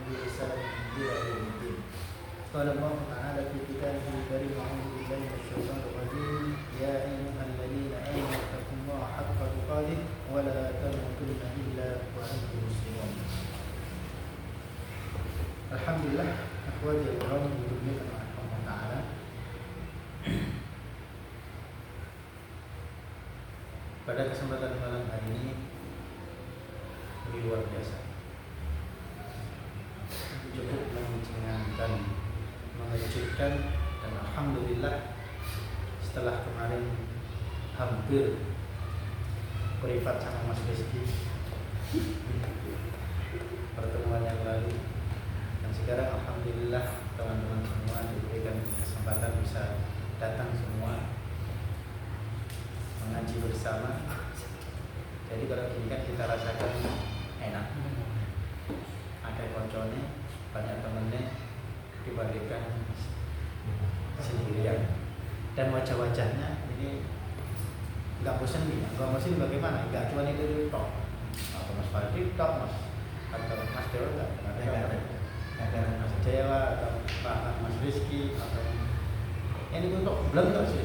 بإحسان إلى يوم الدين. قال الله تعالى في كتابه الكريم: أعوذ بالله من الشيطان الرجيم. يا أيها الذين آمنوا اتقوا الله حق تقاته ولا تموتن إلا وأنتم مسلمون. Alhamdulillah, akhwati al-kiram dimuliakan oleh Allah Ta'ala. Pada kesempatan malam hari ini luar biasa, cukup mencenangkan, mengejutkan, dan alhamdulillah setelah kemarin hampir privat sama Mas Rizky pertemuan yang lalu, dan sekarang alhamdulillah teman-teman semua diberikan kesempatan bisa datang semua mengaji bersama. Jadi kalau gini kan kita rasakan enak, ada koncone, banyak temennya dibandingkan sendirian, dan wajah-wajahnya ini nggak bosan nih. Kalau bosan bagaimana? Nggak cuma itu tok, atau Mas Fadli tok, atau Mas Dewa nggak ada Mas Dewa atau Mas Rizky atau ini pun tok belum nggak sih?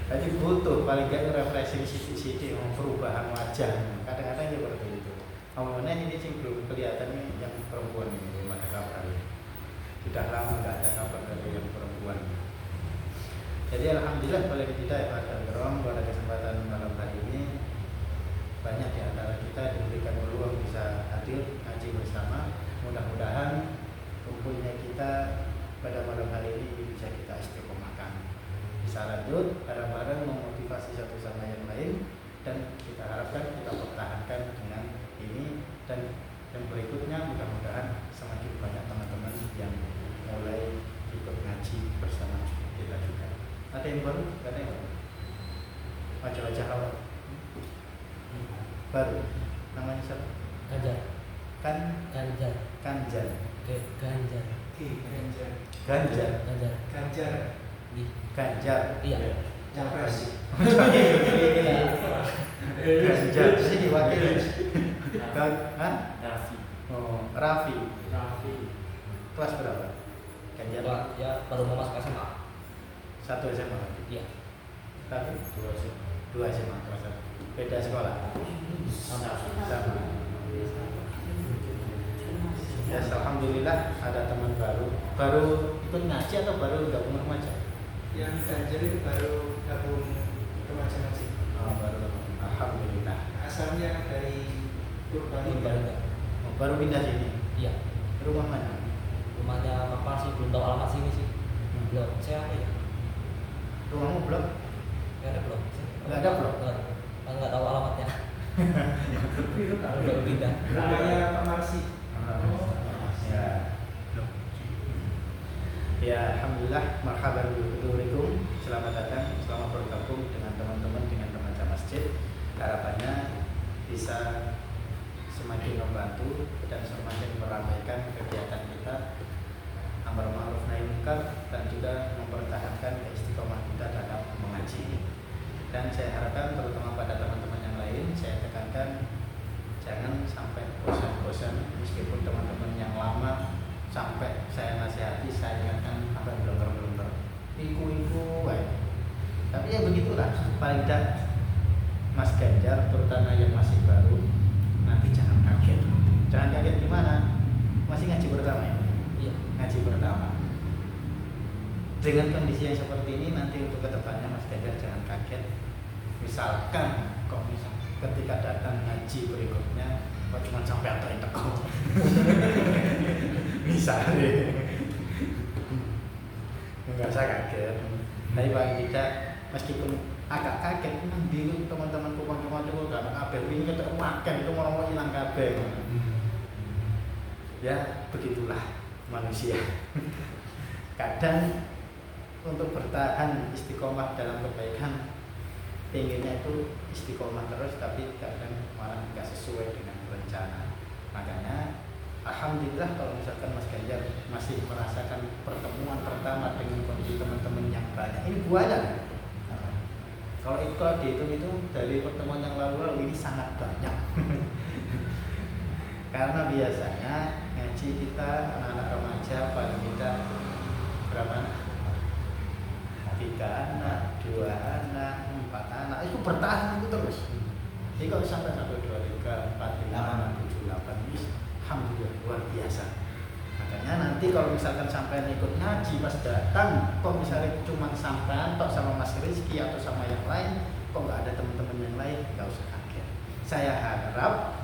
Jadi butuh paling gak refreshing sidik-sidik, perubahan wajah. Kadang-kadang seperti itu. Ngomongnya ini sih belum kelihatan nih yang perempuan ini, belum ada kabar. Sudah lama nggak ada kabar dari yang perempuan. Jadi alhamdulillah paling tidak pada gerong pada kesempatan malam hari ini banyak di antara kita diberikan peluang bisa hadir ngaji bersama. Mudah-mudahan kumpulnya kita pada malam hari ini bisa kita istiqomahkan, bisa lanjut bareng-bareng memotivasi satu sama yang lain, dan kita harapkan kita pertahankan dengan ini, dan yang berikutnya mudah-mudahan semakin banyak teman-teman yang mulai ikut ngaji bersama kita juga. Ada yang baru? Ada yang baru? Wajah-wajah awal baru. Namanya siapa? Ganjar. Ganjar. Ganjar. Ganjar. Ganjar. Ganjar. Ganjar. Iya. Capres. Ganjar. Sini wakil. Raffi. Oh, Raffi. Kelas berapa? Ganjar. Ya baru mau masuk SMA. 1 SMA. Iya. Raffi 2 SMA. Kelas 1. Beda sekolah. Sama. Ya, alhamdulillah ada teman baru ikut ngaji atau baru gabung remaja? Yang Ganjar itu baru gabung remaja ngaji. Oh, baru. Alhamdulillah. Asalnya dari Purbalingga. Oh, baru pindah sini. Iya. Rumah mana? Rumahnya Bapak sih, belum tahu alamat sini sih. Belum. Saya apa ya? Rumahmu blok? Nggak ada blok. Nggak ada blok? Nggak tahu alamatnya. Udah pindah. Rumahnya Pak Marsi. Ya. Ya, alhamdulillah, marhaban bihudurikum. Selamat datang, selamat bergabung dengan teman-teman dengan remaja masjid. Harapannya bisa semakin membantu dan semakin meramaikan kegiatan kita, amar ma'ruf nahi munkar, dan juga mempertahankan istiqomah kita dalam mengaji. Dan saya harapkan terutama pada teman-teman yang lain, saya tekankan jangan sampai bosan-bosan, meskipun teman-teman yang lama sampai saya nasihati, saya ingatkan apa yang belum iku tapi ya begitulah. Paling tidak Mas Ganjar terutama yang masih baru, nanti jangan kaget gimana, masih ngaji pertama ya? Iya. Ngaji pertama dengan kondisi yang seperti ini, nanti untuk kedepannya Mas Ganjar jangan kaget. Misalkan ketika datang ngaji berikutnya kok cuma sampai antarin teko misalnya nggak usah kaget. Tapi paling tidak meskipun agak kaget, bingung teman-teman kumang-kumang itu karena kabel ini kita makan itu mau hilang kabel. Ya begitulah manusia. Kadang untuk bertahan istiqomah dalam kebaikan, pengennya itu istiqomah terus, tapi kadang malah nggak sesuai dengan rencana. Makanya alhamdulillah kalau misalkan Mas Ganjar masih merasakan pertemuan pertama dengan kondisi teman-teman yang banyak, ini banyak. Kalau dihitung itu dari pertemuan yang lalu ini sangat banyak. Karena biasanya ngaji kita anak-anak remaja paling tidak berapa anak? 3 anak, 2 anak, 4 anak, itu bertahan itu terus. Jadi kalau sampai 1, 2, 3, 4, 5, 6, 7, 8 ini alhamdulillah luar biasa. Makanya nanti kalau misalkan sampai ikut ngaji pas datang, kok misalnya cuma sampai atau sama Mas Rizky atau sama yang lain, kok nggak ada teman-teman yang lain, nggak usah kaget. Saya harap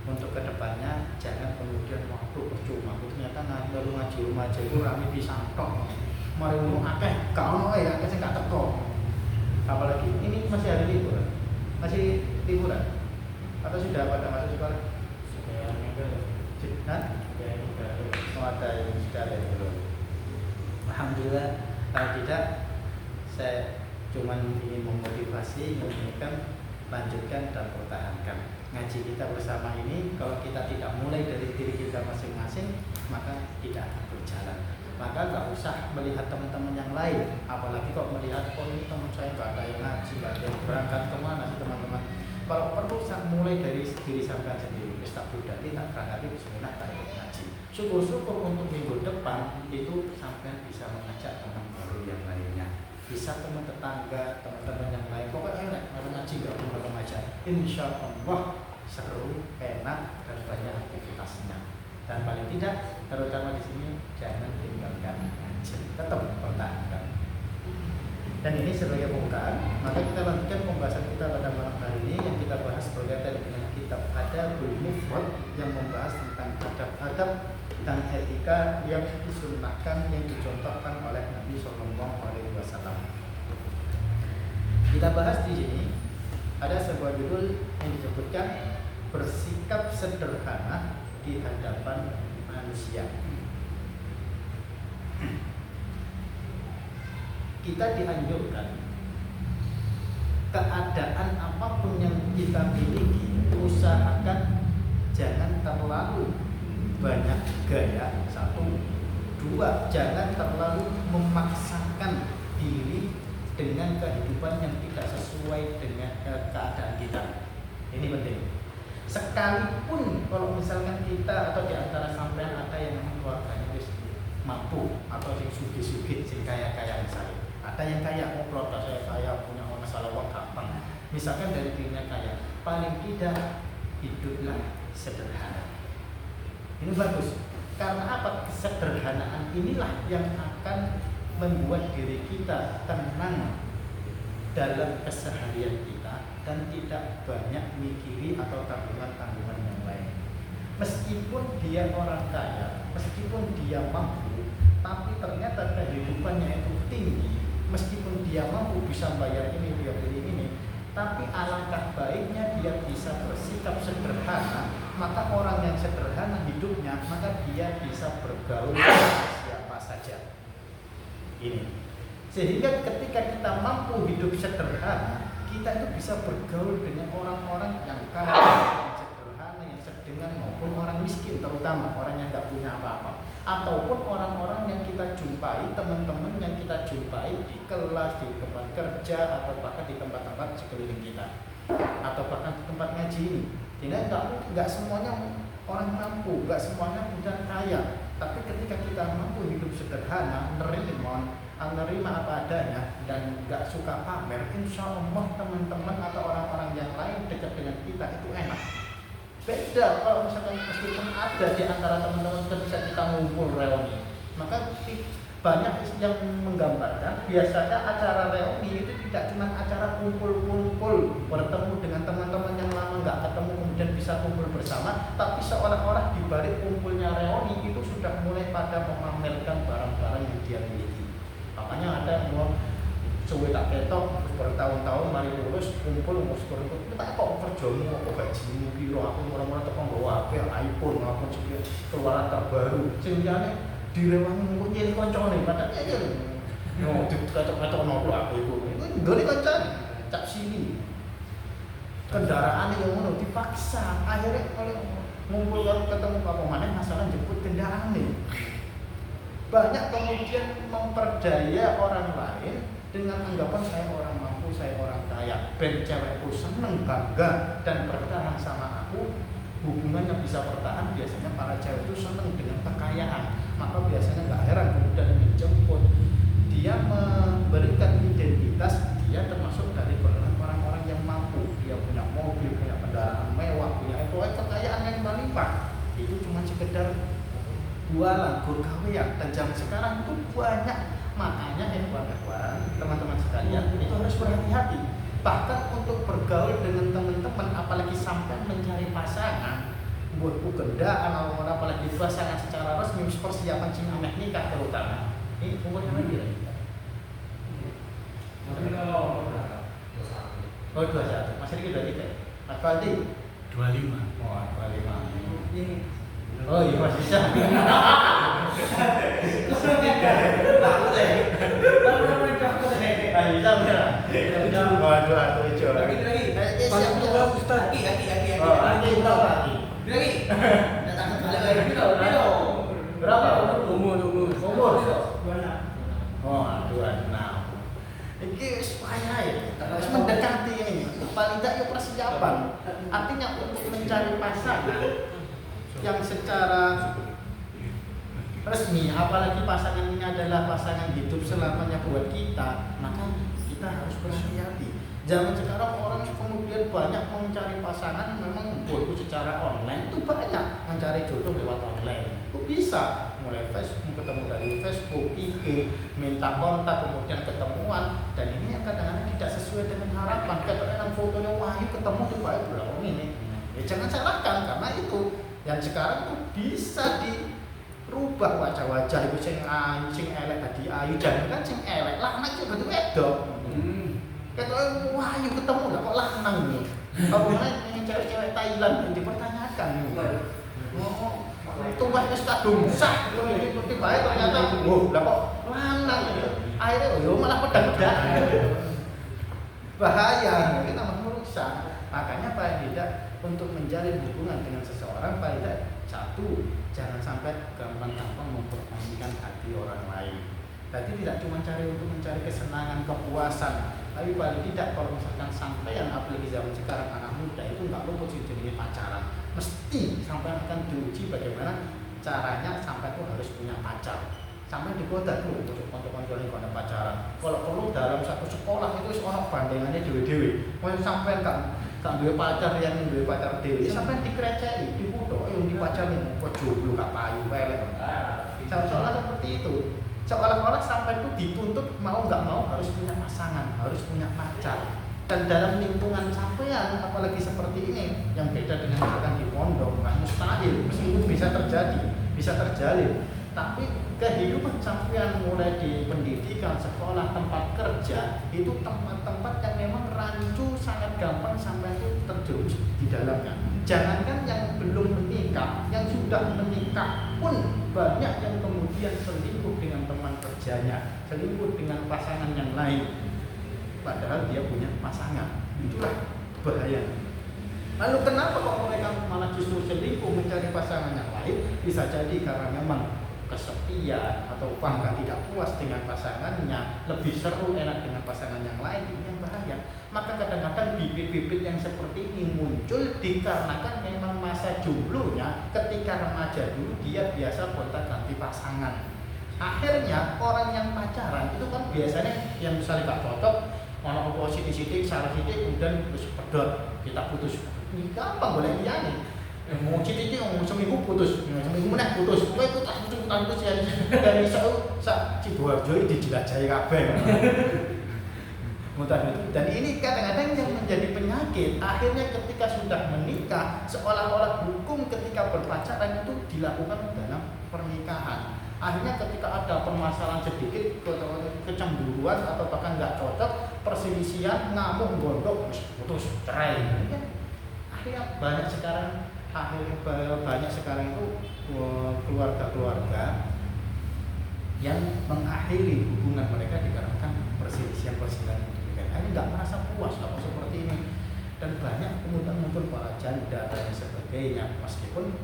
untuk kedepannya jangan kemudian waktu percuma. Ternyata baru ngaji rumah aja itu rame di santok. Mari ngomong akeh, kau ya, akeh sing gak teko. Apalagi ini masih hari libur, masih liburan atau sudah pada masuk sekolah? Sudah enggak. Hah? Ada yang sudah ada belum? Alhamdulillah. Kalau tidak, saya cuma ingin memotivasi, mengingatkan, lanjutkan dan pertahankan ngaji kita bersama ini. Kalau kita tidak mulai dari diri kita masing-masing, maka tidak akan berjalan. Maka nggak usah melihat teman-teman yang lain, apalagi kok melihat oh ini teman saya nggak ada yang ngaji, nggak ada yang berangkat kemana sih teman-teman. Kalau perlu mulai dari diri sampai sendiri. Tak budaki tak berangkat bismillah tak ikut ngaji. Syukur-syukur untuk minggu depan itu sampai bisa mengajak teman baru yang lainnya. Bisa teman tetangga, teman-teman yang lain. Pokoknya kalau ngaji nggak perlu remaja. Insya Allah seru, enak dan banyak aktivitasnya. Dan paling tidak, terutama di sini jangan tinggalkan ngaji, tetap pertahankan. Dan ini sebagai pembukaan, maka kita lanjutkan pembahasan kita pada malam hari ini yang kita bahas berkaitan dengan kitab Adabul Mufrad yang membahas tentang adab-adab dan etika yang disunnahkan, yang dicontohkan oleh Nabi Sallallahu Alaihi Wasallam. Kita bahas di sini ada sebuah judul yang disebutkan bersikap sederhana di hadapan manusia. Kita dianjurkan keadaan apapun yang kita miliki, usahakan jangan terlalu banyak gaya. 1, 2, jangan terlalu memaksakan diri dengan kehidupan yang tidak sesuai dengan keadaan kita. Ini penting. Sekalipun kalau misalkan kita atau diantara sampean ada yang keluarganya mampu atau yang sugih-sugih, yang kaya-kaya misalnya. Ada yang kaya, protes saya kaya, punya masalah uang gampang. Misalkan dari dirinya kaya, paling tidak hiduplah sederhana. Ini bagus. Karena apa? Kesederhanaan inilah yang akan membuat diri kita tenang dalam keseharian kita dan tidak banyak mikiri atau tanggungan-tanggungan yang lain. Meskipun dia orang kaya, meskipun dia mampu, tapi ternyata kehidupannya itu tinggi. Meskipun dia mampu bisa bayar ini, dia beli ini, tapi alangkah baiknya dia bisa bersikap sederhana. Maka orang yang sederhana hidupnya, maka dia bisa bergaul dengan siapa saja. Ini sehingga ketika kita mampu hidup sederhana, kita itu bisa bergaul dengan orang-orang yang kaya, yang sederhana, yang sedengan maupun orang miskin, terutama orang yang tidak punya apa-apa, ataupun orang-orang yang kita jumpai, teman-teman yang kita jumpai di kelas, di tempat kerja, atau bahkan di tempat-tempat sekeliling kita, atau bahkan di tempat ngaji ini. Jadi nggak semuanya orang mampu, nggak semuanya bukan kaya. Tapi ketika kita mampu hidup sederhana, menerima apa adanya dan nggak suka pamer, insya Allah teman-teman atau orang-orang yang lain dekat dengan kita itu enak. Beda kalau misalkan meskipun ada di antara teman-teman ketika kita ngumpul reuni, maka banyak yang menggambarkan biasanya acara reuni itu tidak cuma acara kumpul-kumpul bertemu dengan teman-teman yang lama nggak ketemu kemudian bisa kumpul bersama, tapi seolah-olah di balik kumpulnya reuni itu sudah mulai pada memamerkan barang-barang yang dia miliki. Makanya ada yang mau suwe tak ketok bertahun-tahun mari lulus kumpul ngurus kita kok kerjamu kok gajimu piro aku murah-murah teko nggawa HP iPhone ngapun sing keluaran terbaru sing liyane direwangi kok nyeli koncone padahal ya lho no diketok-ketok nopo aku iku nggone kancane cap sini kendaraan yang ngono dipaksa akhirnya kalau ngumpul ketemu apa maneh masalah jemput kendaraan nih. Banyak kemudian memperdaya orang lain dengan anggapan saya orang mampu, saya orang kaya, ben cewekku seneng, bangga dan bertahan sama aku. hubungannya bisa bertahan, biasanya para cewek itu senang dengan kekayaan. Maka biasanya nggak heran kemudian menjemput, dia memberikan identitas dia termasuk dari golongan orang-orang yang mampu, dia punya mobil, punya kendaraan mewah, punya kekayaan yang berlimpah. Itu cuma sekedar jualan, gawean. Dan zaman sekarang itu banyak, makanya teman-teman sekalian itu harus berhati-hati. Bahkan untuk bergaul dengan teman-teman, apalagi sampai mencari pasangan, buat gendaan atau apalagi pasangan secara resmi, persiapan ameh nikah terutama. Ini umurnya lagi ya? Oh 21, masih dikit 23. Mas Faldi? 25. Oh 25. Oh iya masih bisa. Bisa beneran. Waduh, atau hijau. Lagi. Siap. Ustaz. Lagi. Lagi. Datang balik lagi. Piro. Berapa? Umur. Oh, 26. Ini supaya ya, harus mendekati ini. Paling tidak ya persiapan. Artinya untuk mencari pasangan yang secara resmi, apalagi pasangan ini adalah pasangan hidup selamanya buat kita, maka kita harus berhati-hati. Zaman sekarang orang kemudian banyak mencari pasangan memang itu secara online, itu banyak mencari jodoh lewat online. Itu bisa mulai Facebook, ketemu dari Facebook, IG, minta kontak, kemudian ketemuan, dan ini yang kadang-kadang tidak sesuai dengan harapan. Kadang-kadang fotonya wahyu ketemu tuh baik belum ini. Ya jangan salahkan karena itu yang sekarang tuh bisa dirubah wajah-wajah itu sing ayu, sing elek tadi ayu, jangan kan sing elek lanang itu bentuk wedok. Kata wahyu ketemu lah kok lanang nih. Bagaimana yang cewek-cewek Thailand yang dipertanyakan nih. Oh, itu wahyu kadung sah ini seperti baik ternyata. Wah, lah kok lanang gitu. Akhirnya yo malah pedang-pedangan. Bahaya, kita merusak. Makanya paling tidak untuk menjalin hubungan dengan seseorang paling tidak satu, jangan sampai gampang-gampang mempermainkan hati orang lain. Tadi tidak cuma untuk mencari kesenangan, kepuasan, tapi paling tidak kalau misalkan sampean apalagi zaman sekarang anak muda itu nggak luput sih jadi pacaran. Mesti sampai akan diuji bagaimana caranya sampai itu harus punya pacar. Sampai digoda dulu untuk konco-konco ini kalau pacaran. Kalau perlu dalam satu sekolah itu orang bandingannya dewe-dewe. Mau sampai nggak duwe pacar yang duwe pacar dewe, sampai dikrecei, dibutuh, yang dipacarin, kok jomblo nggak payu, pelek. Seolah-olah seperti itu. Seolah-olah sampai itu dituntut mau nggak mau harus punya pasangan, harus punya pacar. Dan dalam lingkungan sampean, apalagi seperti ini, yang beda dengan misalkan di pondok, nggak mustahil, meskipun bisa terjadi, bisa terjalin. Tapi kehidupan sampean mulai di pendidikan, sekolah, tempat kerja itu tempat-tempat yang memang rancu sangat gampang sampai itu terjerumus di dalamnya. Jangankan yang belum menikah, yang sudah menikah pun banyak yang kemudian selingkuh dengan teman kerjanya, selingkuh dengan pasangan yang lain. Padahal dia punya pasangan. Itulah bahaya. Lalu kenapa kok mereka malah justru selingkuh mencari pasangan yang lain? Bisa jadi karena memang kesepian atau bahkan tidak puas dengan pasangannya, lebih seru enak dengan pasangan yang lain, ini yang bahaya. Maka kadang-kadang bibit-bibit yang seperti ini muncul dikarenakan memang masa jomblonya ketika remaja dulu dia biasa gonta-ganti pasangan. Akhirnya orang yang pacaran itu kan biasanya yang misalnya gak cocok, ono opo sithik-sithik, syarat-sithik kemudian terus pedot, kita putus. Ini gampang boleh liyane. Mau cilik itu seminggu putus, seminggu meneh putus, kowe putus ya. Dari sak Sidoarjo dijelajahi kabeh. Mutan itu. Dan ini kadang-kadang yang menjadi penyakit. Akhirnya ketika sudah menikah, seolah-olah hukum ketika berpacaran itu dilakukan dalam pernikahan. Akhirnya ketika ada permasalahan sedikit, kecemburuan atau bahkan nggak cocok, perselisihan, ngamuk, gondok, putus, cerai. Akhirnya banyak sekarang itu keluarga-keluarga yang mengakhiri hubungan mereka dikarenakan perselisihan ini nggak merasa puas apa seperti ini, dan banyak kemudian muncul para janda dan sebagainya meskipun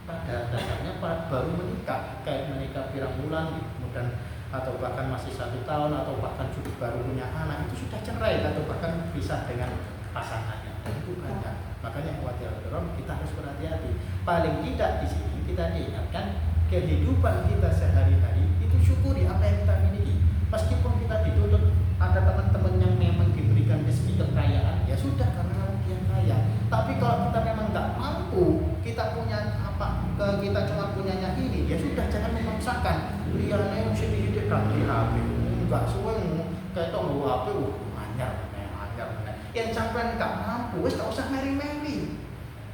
pada dasarnya baru menikah, kayak menikah pirang bulan kemudian atau bahkan masih 1 tahun atau bahkan sudah baru punya anak itu sudah cerai atau bahkan pisah dengan pasangannya. Dan itu banyak. Makanya khawatir kita harus berhati-hati. Paling tidak di sini kita diingatkan kehidupan kita sehari-hari itu syukuri apa yang kita miliki. Meskipun kita dituntut, ada teman-teman yang memang diberikan rezeki kekayaan, ya sudah karena dia kaya. Tapi kalau kita memang nggak mampu, kita punya apa, kita cuma punyanya ini, ya sudah jangan memaksakan. Dia nih sedikit ganti HP, nggak suwe kayak tau HP, anyar. Yang sampai nggak mampu, wes nggak usah meri-meri.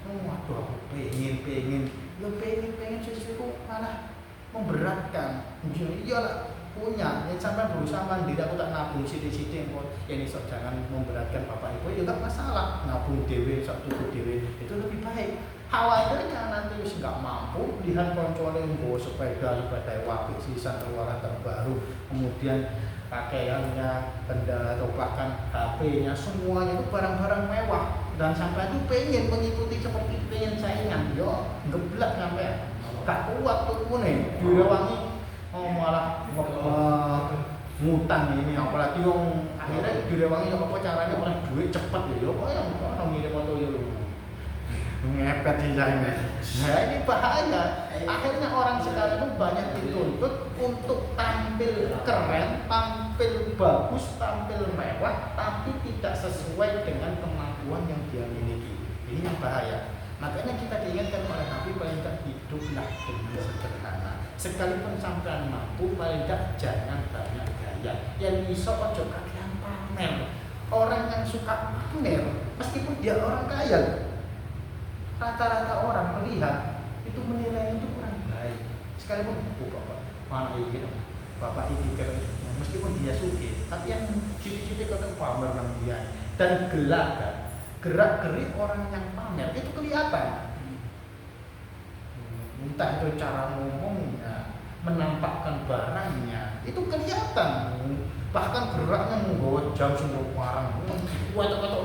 Waduh, aku pengen sesuatu malah memberatkan. Iyalah punya, yang sampai berusaha mandiri, aku tak nabung sidik-sidik, yang ini jangan memberatkan bapak ibu, ya nggak masalah. Nabung dewe, satu dewe itu lebih baik. Khawatirnya nanti wis nggak mampu, lihat koncolnya bawa sepeda wapik sisa keluaran terbaru, kemudian pakaiannya, benda atau bahkan HP-nya, semuanya itu barang-barang mewah, dan sampai itu pengen mengikuti seperti pengen saingan, yo geblak sampai gak kuat tuh nih, direwangi malah ngutang ini, apalagi yang akhirnya direwangi apa caranya oleh duit cepet ya, kok yang orang ngirim foto ya ngepet sih saya. Nah ini bahaya. Akhirnya orang sekarang itu banyak dituntut untuk tampil keren, tampil bagus, tampil mewah, tapi tidak sesuai dengan kemampuan yang dia miliki. Ini yang bahaya. Makanya kita diingatkan oleh Nabi paling tidak hiduplah dengan sederhana. Sekalipun sampean mampu, paling tidak jangan banyak gaya. Yang iso ojo kakean pamer. Orang yang suka pamer, meskipun dia orang kaya, rata-rata orang melihat itu menilai itu kurang baik. Sekalipun bapak mana ini, bapak ini meskipun dia sugih, tapi yang cilik-cilik kata pamer dengan dia dan gerak-gerik orang yang pamer itu kelihatan. Entah itu cara ngomongnya, menampakkan barangnya, itu kelihatan. Bahkan geraknya menggawa jam semua orang, kata-kata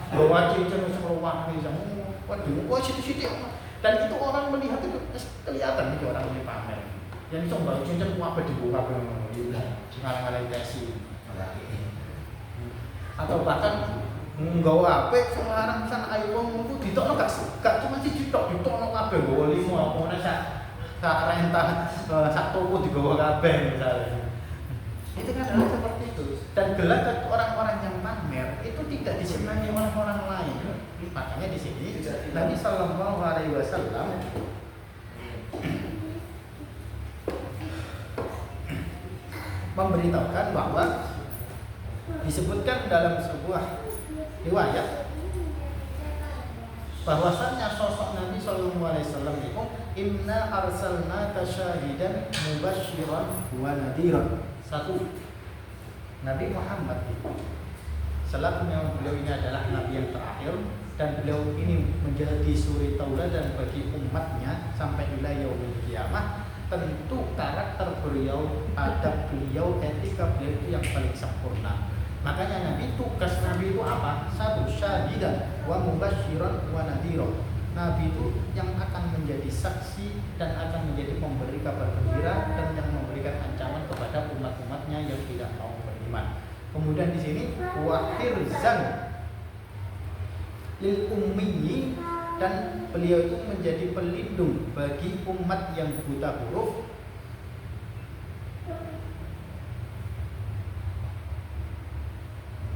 bawa cincin semua nih sama, waduh, situ-situ, dan itu orang melihat itu kelihatan itu orang ini pamer. Yang itu bawa cincin apa dibuka ngalang-ngalang tesi, atau bahkan nggawa HP sekarang sana iPhone itu ditokno gak cuma sih ditokno kabeh nggawa 5 apa sak rentah sak toko digawa kabeh misalnya. Itu kan adalah seperti itu. Dan gelagat orang-orang yang pamer itu tidak disenangi oleh orang lain. Makanya di sini Nabi Sallallahu Alaihi Wasallam memberitahukan bahwa disebutkan dalam sebuah riwayat bahwasannya sosok Nabi Sallallahu Alaihi Wasallam itu inna arsalnaka syahidan mubasyiran wa nadhiran. Satu, Nabi Muhammad itu selaku yang beliau ini adalah Nabi yang terakhir dan beliau ini menjadi suri tauladan bagi umatnya sampai ila yaumil qiyamah. Tentu karakter beliau, adab beliau, etika beliau itu yang paling sempurna. Makanya Nabi, tugas Nabi itu apa? Satu, syahidan wa mubasyiran wa nadhiran. Nabi itu yang akan menjadi saksi dan akan menjadi pemberi kabar gembira dan yang memberikan ancaman kepada umat-umatnya yang tidak mau beriman. Kemudian di sini wahirzan lil ummiyi, dan beliau itu menjadi pelindung bagi umat yang buta huruf.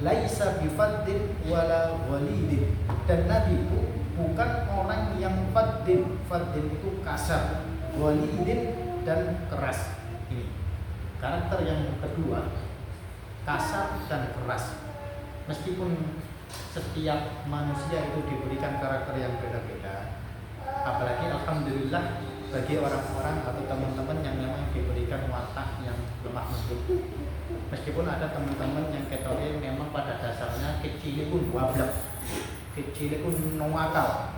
Laisa bifaddin wala walidin, dan Nabi itu bukan orang yang faddin. Faddin itu kasar, walidin dan keras. Ini karakter yang kedua, kasar dan keras. Meskipun setiap manusia itu diberikan karakter yang beda-beda, apalagi alhamdulillah bagi orang-orang atau teman-teman yang memang diberikan watak yang lemah lembut. Meskipun ada teman-teman yang ketoknya memang pada dasarnya kecil pun wablek, kecil pun nongakal,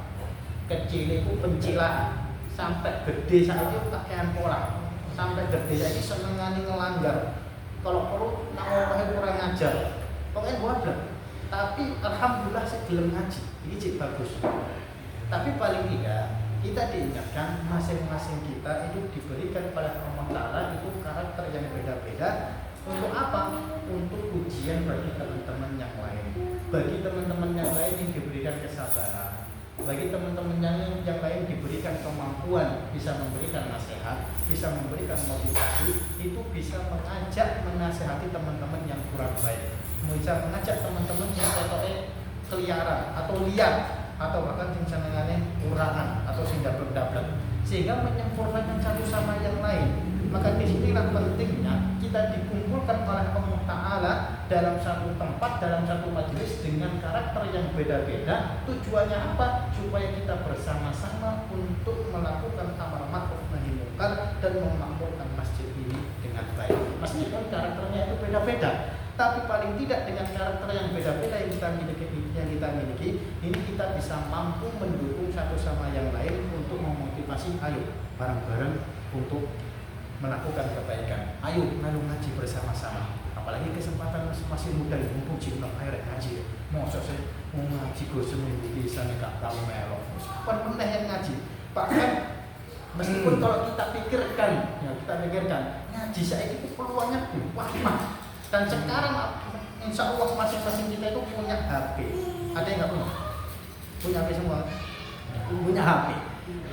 kecil pun pencilaan, sampai gede saja pakaian pola, sampai gede saja senengani ngelanggar. Kalau perlu namanya kurang ajar, pokoknya wablek. Tapi alhamdulillah sebelum ngaji, ini cik bagus. Tapi paling tidak kita diingatkan masing-masing kita itu diberikan oleh Allah Ta'ala itu karakter yang beda-beda. Untuk apa? Untuk ujian bagi teman-teman yang lain. bagi teman-teman yang lain yang diberikan kesabaran, bagi teman-teman yang lain diberikan kemampuan bisa memberikan nasihat, bisa memberikan motivasi, itu bisa mengajak menasehati teman-teman yang kurang baik, bisa mengajak teman-teman yang keliaran atau liar atau bahkan yang senengannya kurangan atau sing dablek-dablek, sehingga menyempurnakan satu sama yang lain. Maka disinilah pentingnya kita dikumpulkan oleh Allah Ta'ala dalam satu tempat, dalam satu majelis dengan karakter yang beda-beda. Tujuannya apa? Supaya kita bersama-sama untuk melakukan amar ma'ruf nahi munkar dan memakmurkan masjid ini dengan baik. Meskipun karakternya itu beda-beda, tapi paling tidak dengan karakter yang beda-beda yang kita miliki, ini kita bisa mampu mendukung satu sama yang lain untuk memotivasi, ayo bareng-bareng untuk melakukan kebaikan. Ayo ngaji bersama-sama. Apalagi kesempatan masih muda, mumpung cinta air ngaji. Masa saya mau ngaji go seminggu bisa nek gak tau melok. Kapan pernah yang ngaji? Bahkan meskipun kalau kita pikirkan ngaji saya itu peluangnya banyak. Dan sekarang insya Allah masing-masing kita itu punya HP. Ada yang nggak punya? Punya HP semua? Punya HP.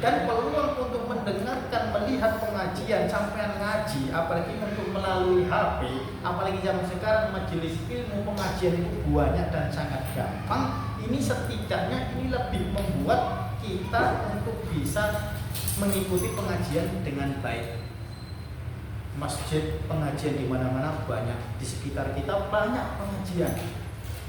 Dan peluang untuk mendengarkan, melihat pengajian, sampai ngaji, apalagi untuk melalui HP, apalagi zaman sekarang majelis ilmu pengajian itu banyak dan sangat gampang. Ini setidaknya ini lebih membuat kita untuk bisa mengikuti pengajian dengan baik. Masjid pengajian di mana-mana banyak, di sekitar kita banyak pengajian.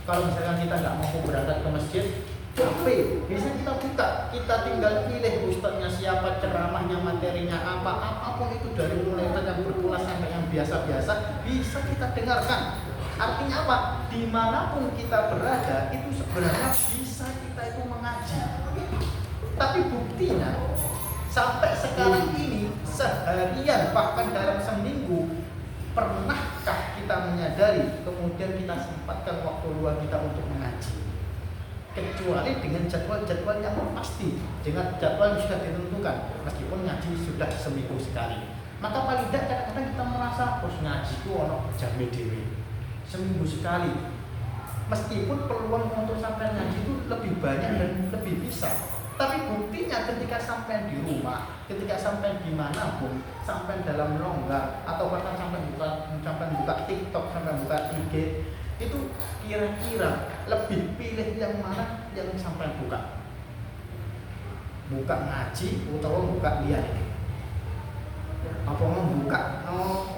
Kalau misalkan kita nggak mau berangkat ke masjid, HP bisa kita buka, kita tinggal pilih ustadznya siapa, ceramahnya, materinya apa, apapun itu dari mulai yang berpulas sampai yang biasa-biasa bisa kita dengarkan. Artinya apa? Dimanapun kita berada itu sebenarnya bisa kita itu mengaji. Tapi buktinya sampai sekarang ini seharian bahkan dalam seminggu, pernahkah kita menyadari kemudian kita sempatkan waktu luang kita untuk mengaji? Kecuali dengan jadwal-jadwal yang pasti, dengan jadwal yang sudah ditentukan, meskipun ngaji sudah seminggu sekali. Maka paling tidak kadang-kadang kita merasa harus ngaji itu ono jame dewe seminggu sekali. Meskipun peluang untuk sampai ngaji itu lebih banyak dan lebih bisa, tapi buktinya ketika sampai di rumah, ketika sampai dimanapun, sampai dalam longgar atau bahkan sampai buka TikTok, sampai buka IG, itu kira-kira lebih pilih yang mana yang sampai buka ngaji atau buka liar, apa membuka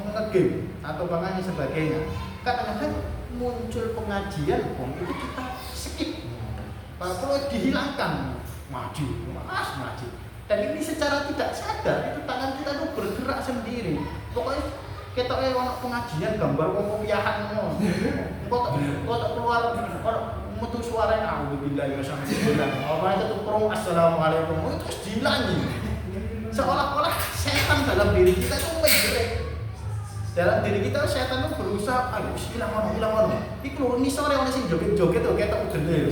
nge-game atau bahkan sebagainya. Kadang-kadang muncul pengajian itu kita skip, kalau dihilangkan maju. Dan ini secara tidak sadar itu tangan kita itu bergerak sendiri. Pokoknya kita ono pengajian gambar wong kopiahan ngono. Kok keluar metu suara auzubillahi minasyaitonir rajim. Apa itu pro assalamualaikum. Itu dilangi. Seolah-olah setan dalam diri kita itu menjelek. Dalam diri kita setan itu berusaha ayo hilang ono. Iku lho ni sore ono sing joget-joget to ketok udene.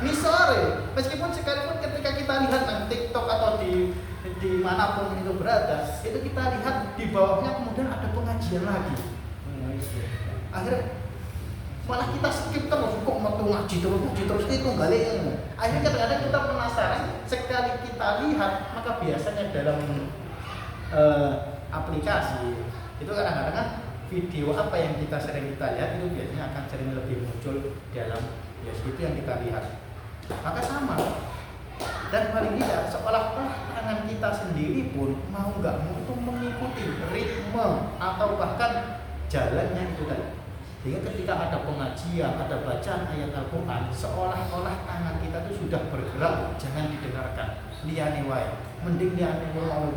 Ini sore, meskipun sekalipun ketika kita lihat di TikTok atau di manapun itu berada, itu kita lihat di bawahnya kemudian ada pengajian lagi. Akhirnya malah kita skip terus, kok metu ngaji terus itu balik. Akhirnya kadang-kadang kita penasaran, sekali kita lihat maka biasanya dalam aplikasi itu kadang-kadang kan video apa yang kita sering kita lihat itu biasanya akan sering lebih muncul dalam itu yang kita lihat. Maka sama, dan paling tidak seolah-olah tangan kita sendiri pun mau nggak mau itu mengikuti ritme atau bahkan jalannya itu tadi. Sehingga ketika ada pengajian, ada bacaan ayat Al-Quran, seolah-olah tangan kita itu sudah bergerak, jangan didengarkan. Liyane wae, mending liyane mau.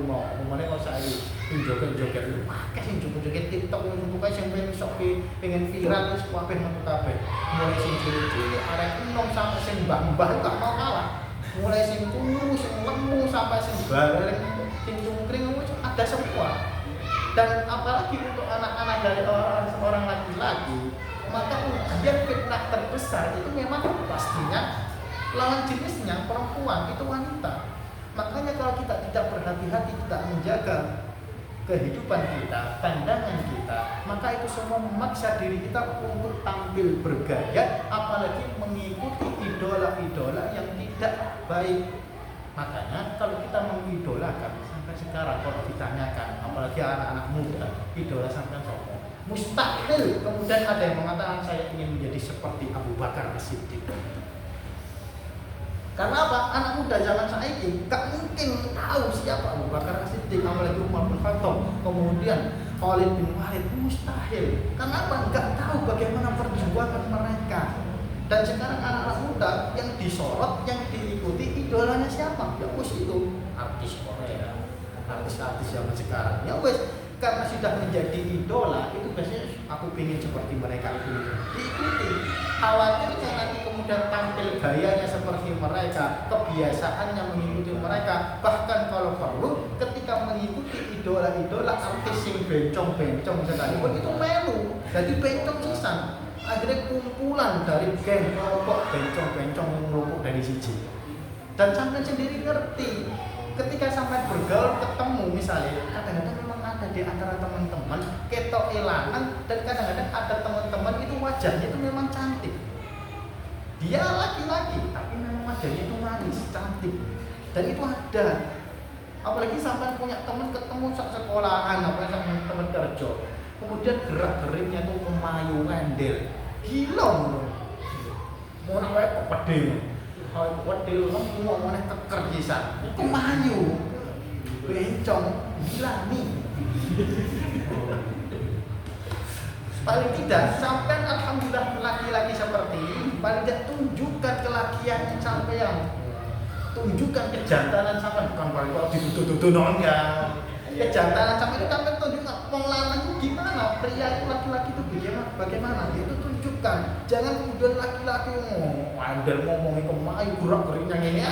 Mulane kalau saya joget-joget lu pakai sing joget-joget TikTok yang buka sampai sok pengen viral wis kabeh metu kabeh. Mulai sing cilik-cilik arek enom sampai sing mbah-mbah gak mau kalah. Mulai sing turu, sing lemu sampai sing bareng, sing cungkring wis ada semua. Dan apalagi untuk anak-anak dari seorang laki-laki, maka ujian fitnah terbesar itu memang pastinya lawan jenisnya perempuan, itu wanita. Makanya kalau kita tidak berhati-hati, tidak menjaga kehidupan kita, pandangan kita, maka itu semua memaksa diri kita untuk tampil bergaya, apalagi mengikuti idola-idola yang tidak baik. Makanya kalau kita mengidolakan sampai sekarang, kalau ditanyakan, apalagi anak-anak muda, idola sampai sopo, mustahil kemudian ada yang mengatakan saya ingin menjadi seperti Abu Bakar As-Siddiq. Karena apa? Anak muda zaman saat ini gak mungkin tahu siapa Abu Bakar As-Siddiq, apalagi Umar bin Khattab, kemudian Khalid bin Walid, mustahil. Karena apa? Gak tahu bagaimana perjuangan mereka. Dan sekarang anak-anak muda yang disorot, yang diikuti idolanya siapa? Ya wes itu artis Korea, artis-artis zaman sekarang. Ya wes, karena sudah menjadi idola, itu biasanya aku ingin seperti mereka diikuti. Khawatirnya nanti kemudian tampil gayanya seperti mereka, kebiasaannya mengikuti mereka. Bahkan kalau perlu, ketika mengikuti idola-idola artis yang bencong-bencong sekalipun itu melu, jadi bencong sisan. Akhirnya kumpulan dari geng kelompok bencong-bencong yang menumpuk dari siji. Dan sampai sendiri ngerti, ketika sampai bergaul ketemu misalnya, kadang-kadang memang ada di antara teman-teman ketok elangan, dan kadang-kadang ada teman-teman itu wajahnya itu memang cantik. Dia laki-laki, tapi memang wajahnya itu manis, cantik. Dan itu ada. Apalagi sampai punya teman ketemu sekolahan, apalagi sama teman kerja. Kemudian gerak-geriknya itu kemayu ngandel. Gila loh. Mau namanya pedil. Kalau pedil kan mau teker kisah. Kemayu. Bencong, gila nih. Paling tidak sampai alhamdulillah laki-laki seperti ini, paling tidak tunjukkan kelakian sampai yang tunjukkan kejantanan sampai, bukan paling kok ditutup-tutup nongnya. Kejantanan sampai itu sampai tunjukkan pengelangan itu gimana, pria itu laki-laki itu bagaimana, itu tunjukkan. Jangan kemudian laki-laki ngomong, ngomongin kemayu gerak-geriknya ini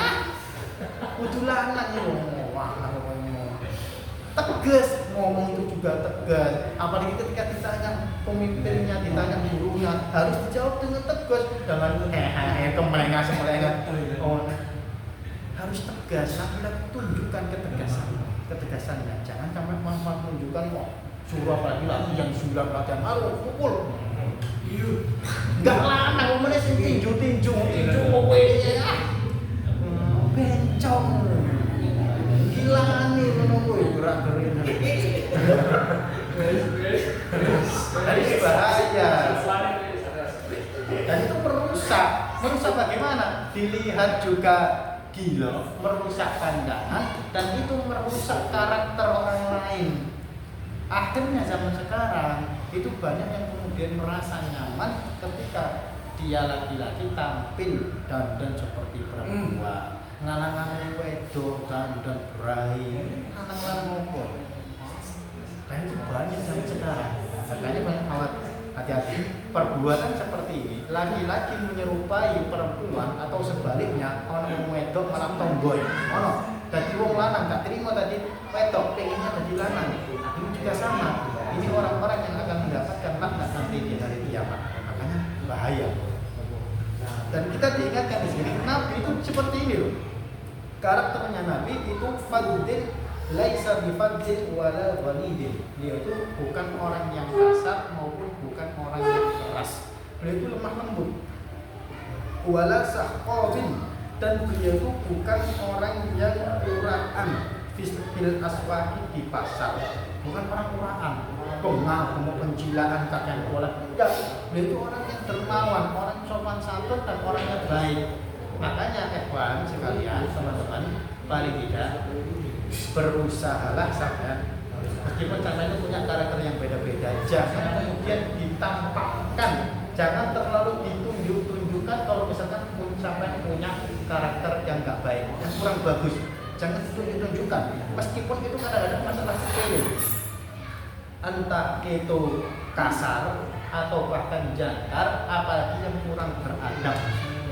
kudu lanang itu tegas, ngomong itu juga tegas. Apalagi ketika ditanya pemimpinnya, ditanya gurunya, harus dijawab dengan tegas, jangan kemelengah. Harus tegas, sampai tunjukkan ketegasannya. Jangan sampai menunjukkan surah laki-laki yang sudah latihan malu pukul. Enggak lanang, mana sih tinju kowe ya. Bencong. Gila nih menunggu gerak-gerin. Dari bahaya. Dan itu merusak bagaimana? Dilihat juga gila, merusak pandangan, dan itu merusak karakter orang lain. Akhirnya zaman sekarang itu banyak yang kemudian merasa nyaman ketika dia laki-laki tampil dandan seperti perempuan, ngalang-ngalang wedok dandan berai, ngalang-ngalang ngopor. Dan itu banyak zaman sekarang. Makanya banyak hati-hati perbuatan seperti ini, laki-laki menyerupai perempuan atau sebaliknya, orang wedok malah tomboy. Jadi wong lanang gak terima tadi wedok pengennya jadi lanang. Ini juga sama. Ini orang-orang yang akan mendapatkan laknat nanti di hari kiamat. Makanya bahaya. Dan kita diingatkan di sini, Nabi itu seperti ini loh. Karakternya Nabi itu fadil laisa bifadil wala ghalidin. Dia itu bukan orang yang kasar maupun bukan orang yang keras. Beliau itu lemah lembut. Wala sahqabin, dan beliau itu bukan orang yang uraan fil aswaqi di pasar. Bukan orang uraan, pengaku, pencilaan, kakek bola. Enggak, beliau itu orang yang dermawan, orang sopan santun dan orang yang baik. Makanya ikhwan sekalian, teman-teman, paling tidak berusahalah sampean, meskipun sampean itu punya karakter yang beda-beda, jangan kemudian ditampakkan, jangan terlalu ditunjuk-tunjukkan kalau misalkan sampean punya karakter yang nggak baik, yang kurang bagus, jangan ditunjuk-tunjukkan, meskipun itu kadang-kadang masalah sepele, entah itu kasar atau bahkan jangkar, apalagi yang kurang beradab.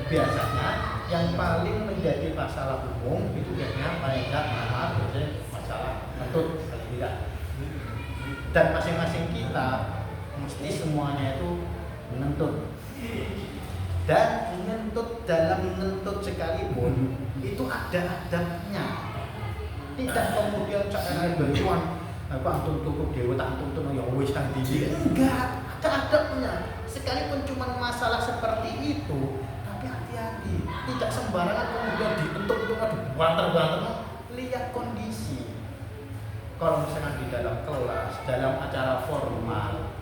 Biasanya yang paling menjadi masalah umum itu biasanya paling tidak masalah mentut paling tidak. Dan masing-masing kita mesti semuanya itu menuntut. Dan menuntut, dalam menuntut sekalipun itu ada adabnya. Tidak kemudian cakap bantuan aku antun tutup dewa tak antun ya wis kan diri. Enggak, ada adabnya. Sekalipun cuma masalah seperti itu, tapi hati-hati, tidak sembarangan kemudian dientuk-entuk dibanter-banter. Lihat kondisi. Kalau misalkan di dalam kelas, dalam acara formal,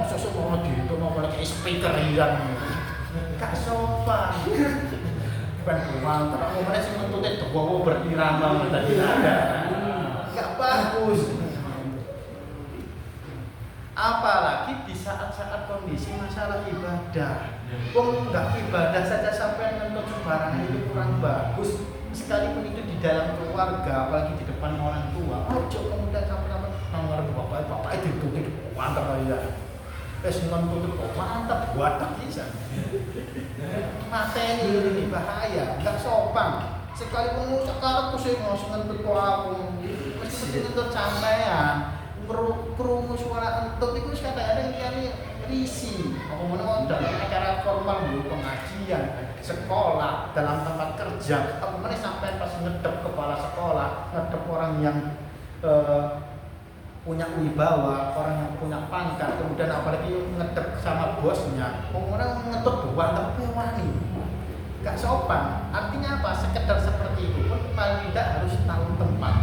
sosok mau dientuk mau kayak speaker yang gak sopan. Bukan banter, ngomongnya sih nuntutnya tuh berirama tadi ada. Gak bagus. Apalagi di saat-saat kondisi masalah ibadah. Wong enggak ibadah saja sampai nuntut sembarangan itu kurang bagus. Sekalipun itu di dalam keluarga, apalagi di depan orang tua. Ojo kemudian sampai nomor bapak itu mantap aja. Wes nuntut kok mantap buat bisa. Mateni ini bahaya, enggak sopan. Sekalipun sekarang tuh saya mau nuntut kok aku, mesti nuntut sampean. Krungu suara entut itu kadang-kadang kayaknya risih. Ngomong-ngomong dalam acara formal dulu, pengajian, sekolah, dalam tempat kerja, apa mana sampai pas ngedep kepala sekolah, ngedep orang yang punya wibawa, orang yang punya pangkat, kemudian apalagi ngedep sama bosnya, ngomong-ngomong ngetut doang tapi wani, gak sopan. Artinya apa? Sekedar seperti itu pun paling tidak harus tahu tempat.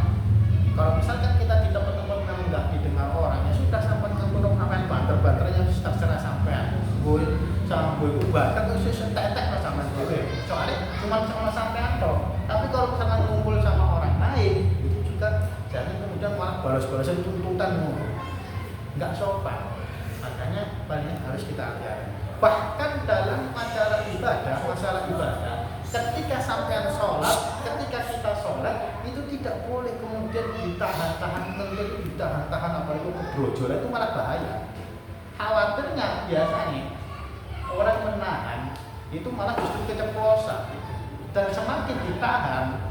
Kalau misalkan kita di tempat-tempat yang nggak didengar orang, ya sudah sampai ngeluh ngapain banter-banternya sudah terserah sampean. Gue sama gue banter terus setek-tek sama gue. Soalnya cuma sama sampean toh. Tapi kalau misalkan ngumpul sama orang lain, itu juga jangan kemudian malah balas-balasan tuntutan nggak sopan. Makanya paling harus kita hati-hati. Bahkan dalam acara ibadah, masalah ibadah, ketika sampean sholat, ketika kita sholat, itu tidak boleh kemudian ditahan-tahan, apa itu kebrojolan, itu malah bahaya. Khawatirnya biasanya orang menahan itu malah justru keceplosan, dan semakin ditahan,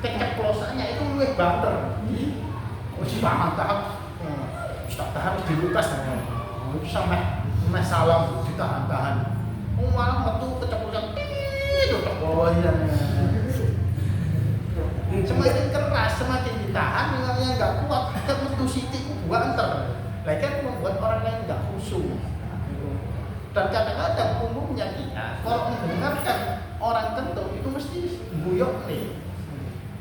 keceplosannya itu lebih banter. Tahan, tahan dilukas, sampai salam ditahan-tahan. Malah metu keceplosan. Itu terbawayan. Semakin keras, semakin ditahan, yang nggak kuat, kemetu siti ku banter. Lagi kan membuat orang lain nggak khusyuk. Dan kadang-kadang umumnya kita kalau mendengarkan orang kentut itu mesti guyok nih.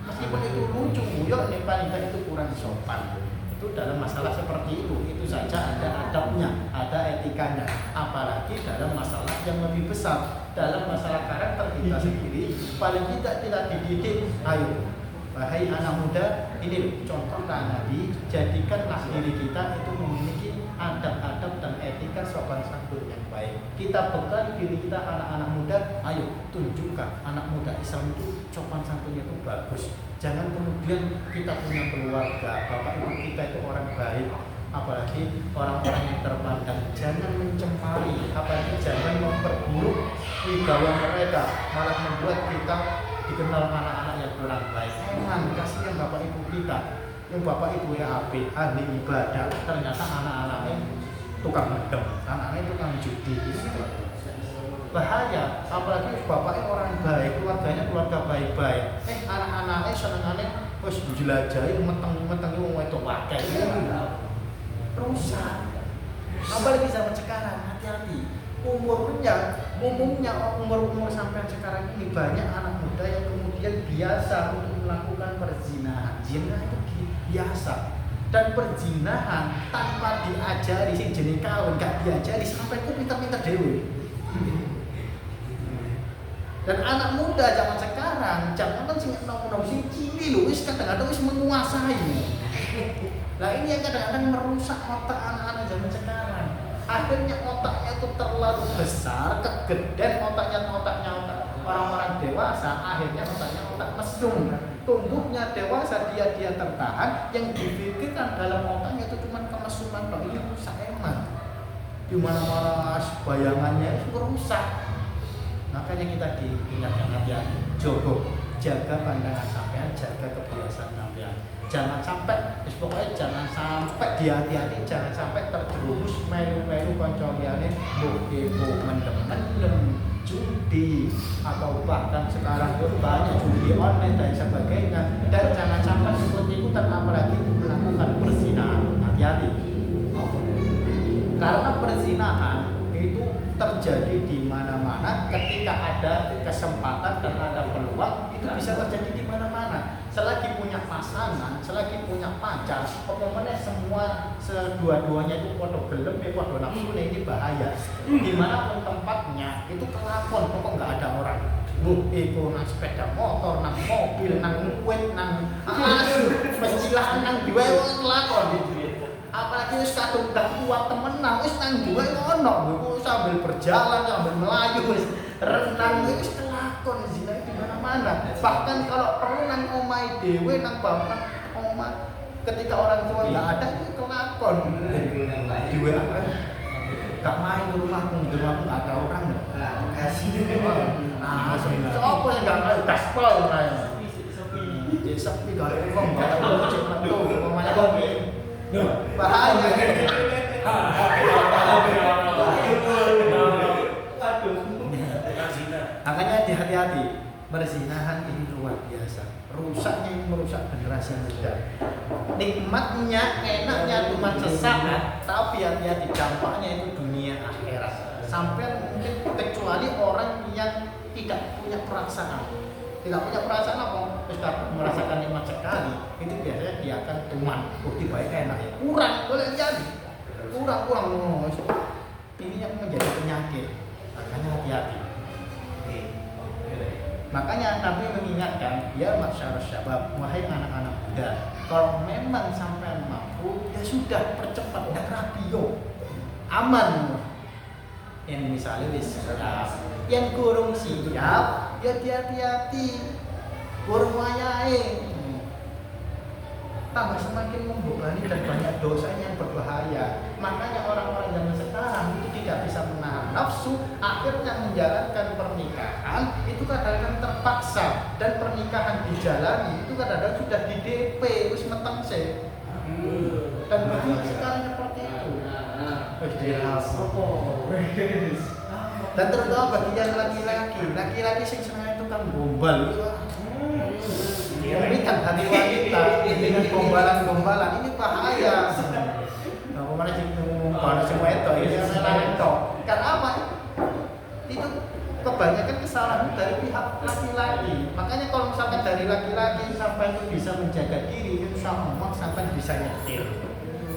Meskipun itu lucu, guyok nih paling nggak itu kurang sopan. Itu dalam masalah seperti itu saja ada adabnya, ada etikanya. Apalagi dalam masalah yang lebih besar, dalam masalah karakter kita sendiri, paling tidak dididik. Ayo, wahai anak muda, ini contoh Nabi, jadikanlah diri kita itu memiliki adab-adab dan etika sopan santun yang baik. Kita bekal diri kita anak-anak muda, ayo tunjukkan anak muda Islam itu sopan santunnya itu bagus. Jangan kemudian kita punya keluarga, bapak ibu kita itu orang baik, apalagi orang-orang yang terpandang, jangan mencemari, apalagi jangan memperburuk wibawa mereka, malah membuat kita dikenal anak-anak yang kurang baik. Emang kasihan bapak ibu kita, yang bapak ibu yang apik, ahli ibadah, ternyata anak-anaknya tukang medem, anaknya tukang judi. Bahaya, apalagi bapaknya orang baik, keluarganya keluarga baik-baik. Anak-anaknya senengannya wis jelajahi meteng-meteng wong wedok wakai. Rusak. Apalagi zaman sekarang, hati-hati. Umumnya umur sampai sekarang ini banyak anak muda yang kemudian biasa untuk melakukan perzinahan. Zina itu biasa. Dan perzinahan tanpa diajari sing jenenge kawin, gak diajari sampai ku pinter-pinter dhewe. Dan anak muda zaman sekarang, jangan sing nom-nom sing cili lho, wis kadang-kadang wis menguasai. Nah ini yang kadang-kadang merusak otak anak-anak zaman sekarang. Akhirnya otaknya itu terlalu besar, kegedean otaknya otak orang-orang dewasa, akhirnya otaknya otak mesum. Tumbuhnya dewasa dia tertahan, yang dipikirkan dalam otaknya itu cuma kemesuman, ini rusak emang. Di mana-mana bayangannya itu rusak. Makanya kita diingatkan hati-hati, jaga pandangan sampean, jaga kebiasaan sampean. Jangan sampai, pokoknya jangan sampai hati-hati, jangan sampai terjerumus melu-melu kanca liyane mbok mendem-mendem judi atau bahkan sekarang itu banyak judi online dan sebagainya. Dan jangan sampai ikut-ikutan apalagi melakukan perzinahan. hati-hati. Karena perzinahan itu terjadi di mana-mana ketika ada kesempatan dan ada peluang, itu bisa terjadi di mana-mana. Selagi punya pasangan, selagi punya pacar, pokoknya semua dua-duanya itu podo gelem, podo nafsu, ini bahaya. Dimanapun tempatnya itu kelakon, pokok nggak ada orang. Iku nang sepeda motor, nang mobil, nang kuit, nang mestilah nang diwe kelakon. Apalagi wis kadung gak kuat temenan, wis nang diwe ngono, iku sambil berjalan, sambil melayu, wis renang, wis kelakon zina di mana-mana. Bahkan kalau perlu nang omahe dhewe, nang bapak omah, ketika orang tua nggak ada itu kelakon. Diwe apa? Gak main ke rumahku nggak ada orang loh. Kasih. Nah, siapa yang nggak main gaspol lah. Jadi sepi gak ada uang, gak ada uang cek metu, umpamanya kopi. Bahaya. Makanya hati-hati. Perzinahan ini luar biasa. Rusaknya ini merusak generasi muda. Nikmatnya, enaknya cuma sesaat, tapi hati-hati dampaknya itu dunia akhirat. Sampai mungkin kecuali orang yang tidak punya perasaan. Tidak punya perasaan apa? Sudah merasakan nikmat sekali, itu biasanya dia akan tuman. Bukti baik enak ya. Kurang boleh jadi. Kurang. Ini yang menjadi penyakit. Makanya hati-hati. Makanya Nabi mengingatkan, ya masyarakat syabab, wahai anak-anak muda, kalau memang sampai mampu, ya sudah percepat, tidak rapiyo, aman. Yang misalnya siap, yang kurung siap, ya hati-hati, kurung wayahe. Tambah semakin membebani dan banyak dosanya yang berbahaya. Makanya orang-orang zaman sekarang itu tidak bisa menahan nafsu, akhirnya menjalankan pernikahan itu kadang-kadang terpaksa, dan pernikahan dijalani itu kadang-kadang sudah di DP, wis meteng sih. Dan banyak sekarang seperti itu. Dan terutama bagi yang laki-laki sing seneng itu kan gombal. Memberikan hati wanita dengan gombalan-gombalan ini bahaya. Nah, kemana sih ngomong semua itu ini lain toh. Karena apa? Itu kebanyakan kesalahan dari pihak laki-laki. Makanya kalau misalkan dari laki-laki sampai itu bisa menjaga diri, insya Allah sampai bisa nyetir.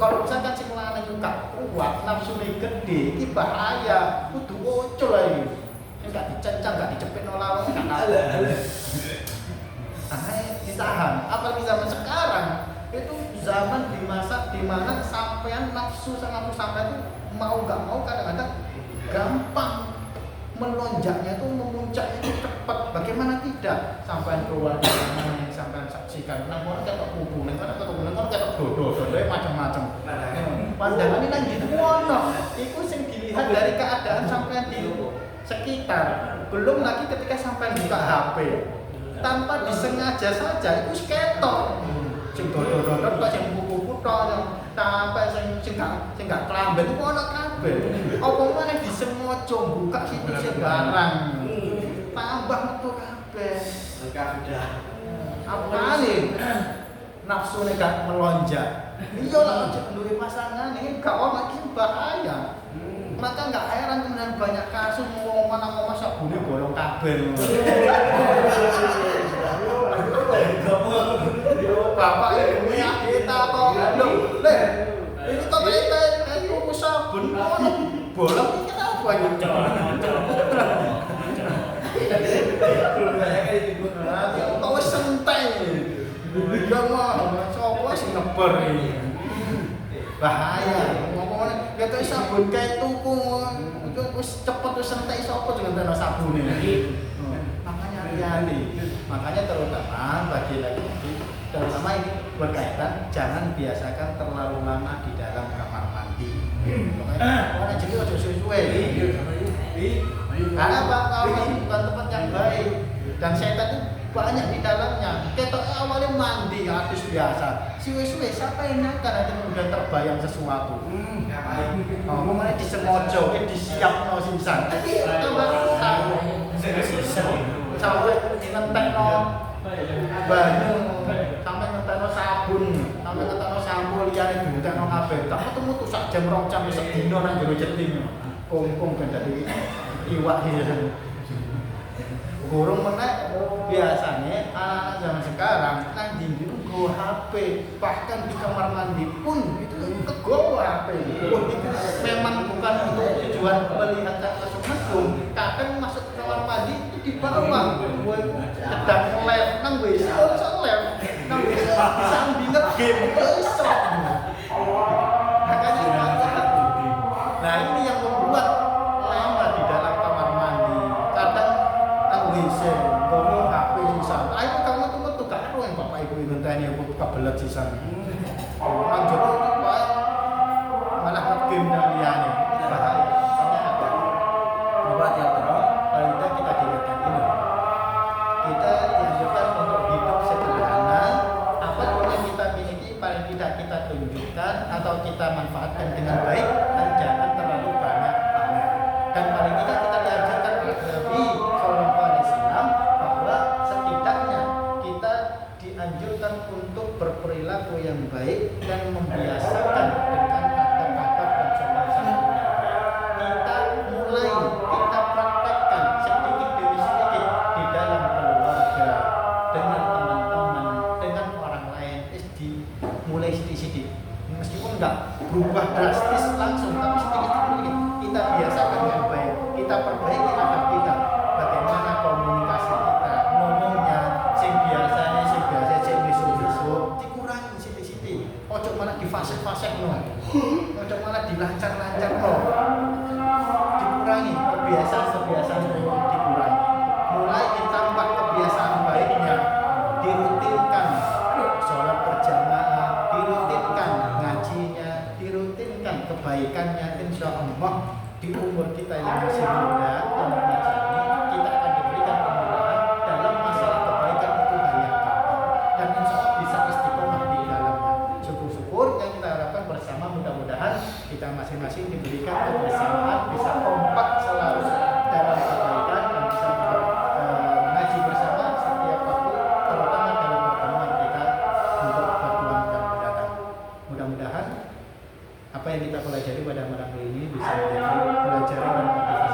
Kalau misalkan si lanang itu gak kuat, nafsunya gede, ini bahaya. Kudu ucul lagi. Ini gak dicencang, gak dicepit oleh gak ada. Ditahan. Apalagi zaman sekarang itu zaman di masa dimana sampean nafsu sampai itu mau nggak mau kadang-kadang gampang melonjaknya itu memuncaknya itu cepat. Bagaimana tidak? Sampean keluar dari mana yang sampean saksikan? Nah, orang kayak hubungan, orang kayak dodo, macam-macam. Pandangan ini kan gitu, itu yang dilihat dari keadaan sampean di sekitar. Belum lagi ketika sampean buka HP. Tanpa disengaja saja itu ketok. Sing dodo-dodo tok sing kuku-kuku tok sampai sing gak kelamben itu ono kabeh. Apa meneh disengaja buka situs barang. Tambah metu kabeh. Kabeh. Apane? Nafsune gak melonjak. Iya lah ndure pasangan ini gak ono iki bahaya. Maka nggak heran kemudian banyak kasus mau mana sabune bolong kabel. Bapak ibu ya kita toh, ini kok itu sabun bolong ini kenapa ini? Kau sentai, dia mah coba sih ngeber ini. Bahaya, ngomongnya ya tuh sabun kayak tuku, wis cepet wis entek sapa dengan dana sabun ini. Makanya hati-hati. Makanya terutama bagi laki-laki, terutama ini berkaitan jangan biasakan terlalu lama di dalam kamar mandi. Makanya jadi ojo suwe-suwe. Karena apa? Kalau bukan tempat yang baik dan setan itu banyak di dalamnya. Ketok awalnya mandi habis biasa. Suwe-suwe siapa yang nyangka nanti udah terbayang sesuatu. Ngomongnya disengaja, disiap no simsan. Tambah tahu. sampai ngentekno banyu, sampai ngentekno sabun, sampai ngentekno sampo liyane diutekno kabeh. Tak metu-metu sak jam 2 jam wis dino nang jero ceting. Kongkong ben dadi iwak iki. Burung meneh biasanya anak zaman sekarang nang dindi nggo HP, bahkan di kamar mandi pun itu kegowo HP. Pun itu memang bukan untuk tujuan melihat mesum, kadang masuk ke kamar mandi itu dibawa buat sedang live nang WC, live nang WC sambil nge-game iso. Makanya nah ini yang membuat lama di dalam kamar mandi. Kadang WC, ngomong HP sisan. Ayo kamu tuh gak ada yang bapak ibu ngenteni aku kebelet sisan. Nang jero itu wae malah game nang liyane. Bahaya. Soalnya ada. Coba teatro, paling tidak kita diingatkan ini. Kita dianjurkan untuk hidup sederhana. Apapun yang kita miliki paling tidak kita tunjukkan atau kita manfaatkan dengan baik dan jangan terlalu banyak. Dan paling tidak kita diajarkan oleh Nabi Sallallahu Alaihi Wasallam bahwa setidaknya kita dianjurkan untuk berperilaku yang baik dan membiasakan dengan adab-adab dan sopan santunnya. Kita mulai, kita praktekkan sedikit demi sedikit di dalam keluarga, dengan teman-teman, dengan orang lain. Mulai sedikit-sedikit. Meskipun enggak berubah drastis langsung, tapi sedikit-sedikit kita biasakan dengan baik. Kita perbaiki adab kita, bagaimana komunikasi kita, ngomongnya, sing biasa sing besok dikurangi sithik-sithik. Ojo malah difasek-fasekno. Ojo malah dilancar-lancarno. Dikurangi kebiasaan-kebiasaan itu dikurangi. Mulai ditambah kebiasaan baiknya, dirutinkan sholat berjamaah, dirutinkan ngajinya, dirutinkan kebaikannya. Insya Allah di umur kita yang masih muda yang remaja ini kita akan diberikan kemudahan dalam masalah kebaikan itu banyak dan insya Allah bisa istiqomah di dalamnya. Syukur-syukur yang kita harapkan bersama, mudah-mudahan kita masing-masing diberikan kebersamaan, bisa kompak selalu dalam kebaikan dan bisa mengaji bersama setiap waktu, terutama dalam pertemuan kita untuk berbulan yang mendatang. Mudah-mudahan apa yang kita pelajari pada malam ini bisa menjadi pelajaran dan motivasi